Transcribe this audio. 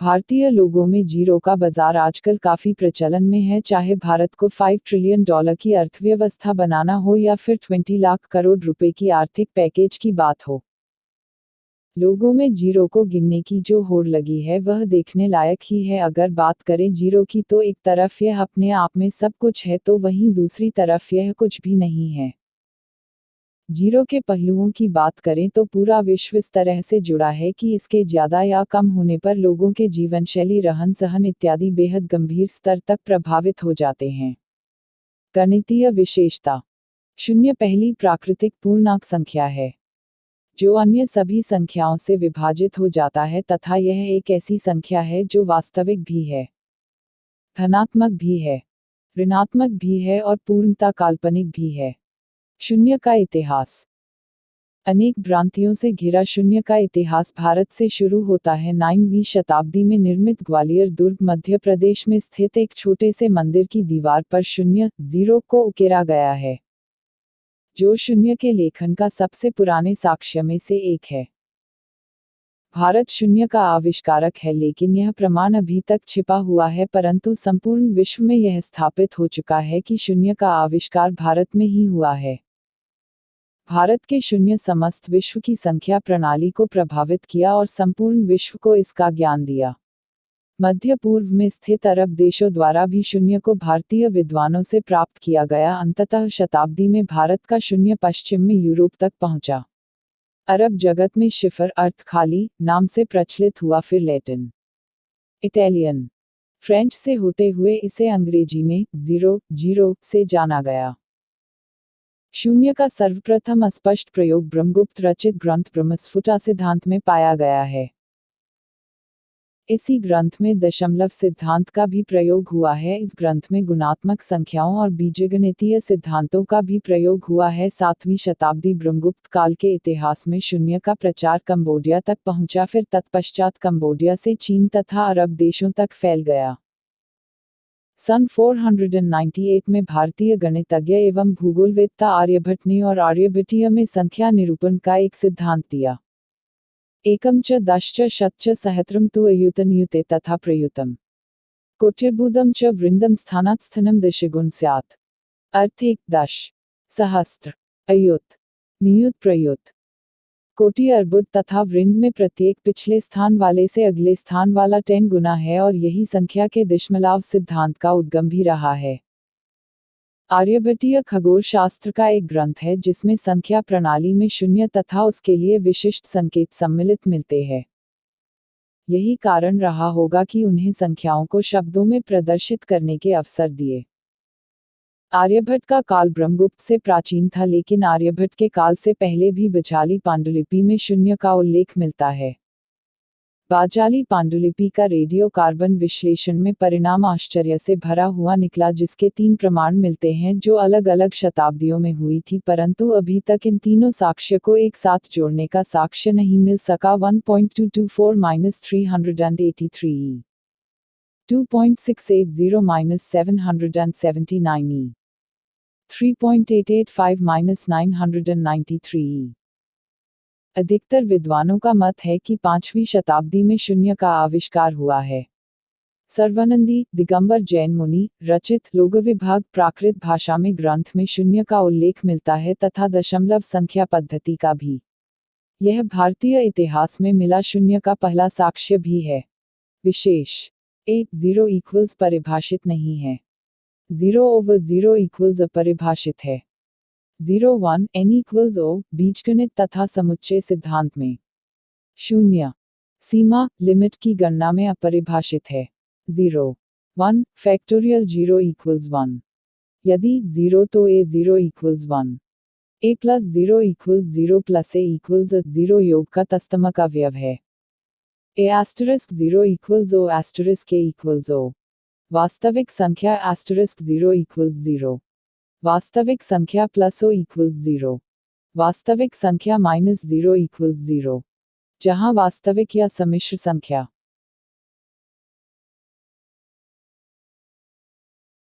भारतीय लोगों में जीरो का बाजार आजकल काफी प्रचलन में है, चाहे भारत को $5 ट्रिलियन की अर्थव्यवस्था बनाना हो या फिर 20 लाख करोड़ रुपए की आर्थिक पैकेज की बात हो। लोगों में जीरो को गिनने की जो होड़ लगी है वह देखने लायक ही है। अगर बात करें जीरो की तो एक तरफ यह अपने आप में सब कुछ है तो वहीं दूसरी तरफ यह कुछ भी नहीं है। जीरो के पहलुओं की बात करें तो पूरा विश्व इस तरह से जुड़ा है कि इसके ज्यादा या कम होने पर लोगों के जीवनशैली, रहन सहन इत्यादि बेहद गंभीर स्तर तक प्रभावित हो जाते हैं। गणितीय विशेषता: शून्य पहली प्राकृतिक पूर्णांक संख्या है जो अन्य सभी संख्याओं से विभाजित हो जाता है तथा यह एक ऐसी संख्या है जो वास्तविक भी है, धनात्मक भी है, ऋणात्मक भी है और पूर्णतः काल्पनिक भी है। शून्य का इतिहास: अनेक भ्रांतियों से घिरा शून्य का इतिहास भारत से शुरू होता है। 9वीं शताब्दी में निर्मित ग्वालियर दुर्ग मध्य प्रदेश में स्थित एक छोटे से मंदिर की दीवार पर शून्य, जीरो को उकेरा गया है, जो शून्य के लेखन का सबसे पुराने साक्ष्य में से एक है। भारत शून्य का आविष्कारक है, लेकिन यह प्रमाण अभी तक छिपा हुआ है, परंतु संपूर्ण विश्व में यह स्थापित हो चुका है कि शून्य का आविष्कार भारत में ही हुआ है। भारत के शून्य समस्त विश्व की संख्या प्रणाली को प्रभावित किया और संपूर्ण विश्व को इसका ज्ञान दिया। मध्य पूर्व में स्थित अरब देशों द्वारा भी शून्य को भारतीय विद्वानों से प्राप्त किया गया। अंततः शताब्दी में भारत का शून्य पश्चिम में यूरोप तक पहुंचा। अरब जगत में शिफर अर्थ खाली नाम से प्रचलित हुआ, फिर लैटिन, इटालियन, फ्रेंच से होते हुए इसे अंग्रेजी में जीरो से जाना गया। शून्य का सर्वप्रथम अस्पष्ट प्रयोग ब्रह्मगुप्त रचित ग्रंथ ब्रह्मस्फुटा सिद्धांत में पाया गया है। इसी ग्रंथ में दशमलव सिद्धांत का भी प्रयोग हुआ है। इस ग्रंथ में गुणात्मक संख्याओं और बीजगणितीय सिद्धांतों का भी प्रयोग हुआ है। 7वीं शताब्दी ब्रह्मगुप्त काल के इतिहास में शून्य का प्रचार कंबोडिया तक पहुंचा, फिर तत्पश्चात कंबोडिया से चीन तथा अरब देशों तक फैल गया। सन 498 में भारतीय गणितज्ञ एवं भूगोलवेत्ता आर्यभट्ट ने और आर्यभटीय में संख्या निरूपण का एक सिद्धांत दिया। एकम च दश च शत च सहस्रम तु अयुतन्युते तथा प्रयुतम कोटिर्बुदम च वृंदम स्थानात् स्थनम दशगुण स्यात्। अर्थ 1 दश, सहस्त्र, अयुत, नियुत, प्रयुत, कोटि, अर्बुद तथा वृंद में प्रत्येक पिछले स्थान वाले से अगले स्थान वाला 10 गुना है और यही संख्या के दशमलव सिद्धांत का उद्गम भी रहा है। आर्यभटीय खगोल शास्त्र का एक ग्रंथ है जिसमें संख्या प्रणाली में शून्य तथा उसके लिए विशिष्ट संकेत सम्मिलित मिलते हैं। यही कारण रहा होगा कि उन्हें संख्याओं को शब्दों में प्रदर्शित करने के अवसर दिए। आर्यभट्ट का काल ब्रह्मगुप्त से प्राचीन था, लेकिन आर्यभट्ट के काल से पहले भी बचाली पांडुलिपि में शून्य का उल्लेख मिलता है। बाजाली पांडुलिपि का रेडियो कार्बन विश्लेषण में परिणाम आश्चर्य से भरा हुआ निकला, जिसके 3 प्रमाण मिलते हैं जो अलग अलग शताब्दियों में हुई थी, परंतु अभी तक इन तीनों साक्ष्य को एक साथ जोड़ने का साक्ष्य नहीं मिल सका। 1.224-383 2.680-779 3.885-993। अधिकतर विद्वानों का मत है कि 5वीं शताब्दी में शून्य का आविष्कार हुआ है। सर्वानंदी, दिगंबर जैन मुनि रचित लोकविभाग प्राकृत भाषा में ग्रंथ में शून्य का उल्लेख मिलता है तथा दशमलव संख्या पद्धति का भी। यह भारतीय इतिहास में मिला शून्य का पहला साक्ष्य भी है। विशेष: 0 इक्वल्स परिभाषित नहीं है। 0/0 इक्वल्स अपरिभाषित है। 0 1 n इक्वल्स o बीजगणित तथा समुच्चय सिद्धांत में शून्य सीमा लिमिट की गणना में अपरिभाषित है। 0 1 फैक्टोरियल 0 इक्वल्स 1। यदि 0 तो a0 equals 1। a plus 0 equals 0 plus a equals 0 योग का तस्तमक अवयव है। a asterisk 0 equals o asterisk a equals o। वास्तविक संख्या asterisk 0 इक्वल्स 0। वास्तविक संख्या प्लस o इक्वल्स 0। वास्तविक संख्या माइनस 0 इक्वल्स 0। जहां वास्तविक या सम्मिश्र संख्या